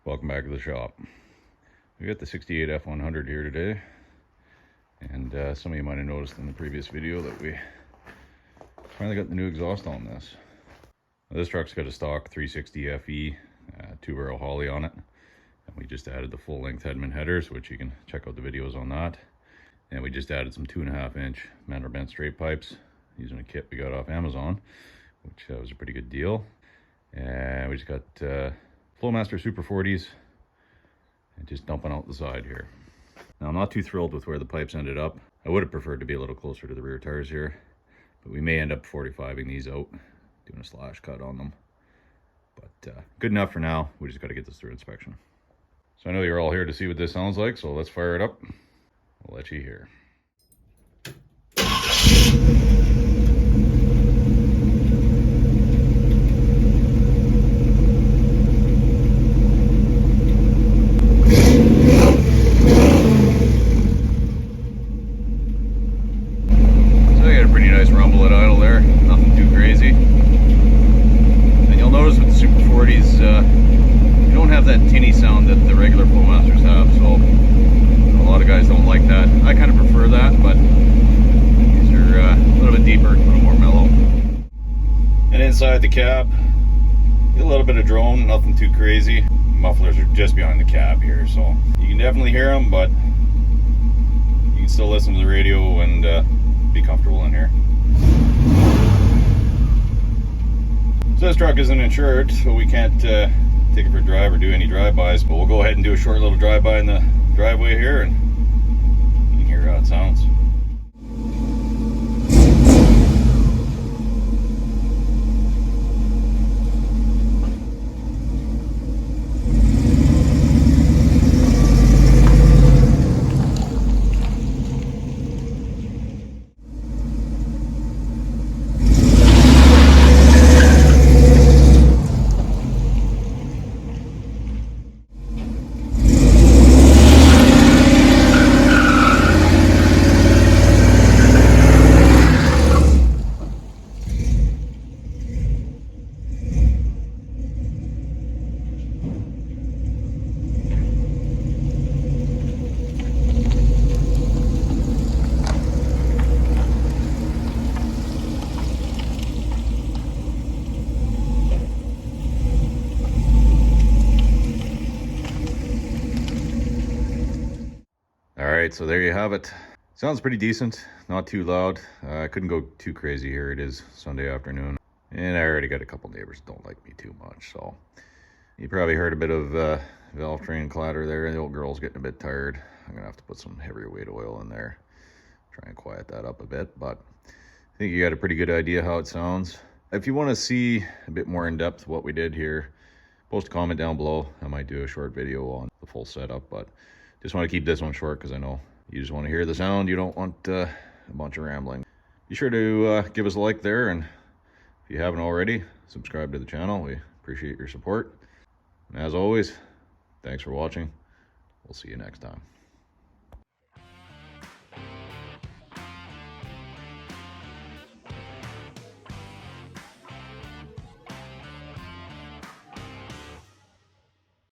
Welcome back to the shop. We got the 68 F-100 here today, and some of you might have noticed in the previous video that we finally got the new exhaust on this. Now, this truck's got a stock 360 FE 2-barrel Holly on it, and we just added the full-length Hedman Headers, which you can check out the videos on that. And we just added some 2.5-inch Mandrel bent straight pipes using a kit we got off Amazon, which was a pretty good deal. And we just got Flowmaster Super 40s and just dumping out the side here. Now, I'm not too thrilled with where the pipes ended up. I would have preferred to be a little closer to the rear tires here, but we may end up 45ing these out, doing a slash cut on them. But good enough for now. We just got to get this through inspection. So I know you're all here to see what this sounds like, so let's fire it up. We'll let you hear. You don't have that tinny sound that the regular Flowmasters have, so a lot of guys don't like that. I kind of prefer that, but these are a little bit deeper, a little more mellow. And inside the cab, a little bit of drone, nothing too crazy. Mufflers are just behind the cab here, so you can definitely hear them, but you can still listen to the radio and be comfortable in here. So this truck isn't insured, so we can't take it for a drive or do any drive-bys, but we'll go ahead and do a short little drive-by in the driveway here, and you can hear how it sounds. Alright, so there you have it. Sounds pretty decent, not too loud. I couldn't go too crazy here. It is Sunday afternoon, and I already got a couple neighbors that don't like me too much, so you probably heard a bit of valve train clatter there. The old girl's getting a bit tired. I'm gonna have to put some heavier weight oil in there, try and quiet that up a bit, but I think you got a pretty good idea how it sounds. If you want to see a bit more in depth what we did here, post a comment down below. I might do a short video on the full setup, but just want to keep this one short because I know you just want to hear the sound. You don't want a bunch of rambling. Be sure to give us a like there, and if you haven't already, subscribe to the channel. We appreciate your support. And as always, thanks for watching. We'll see you next time.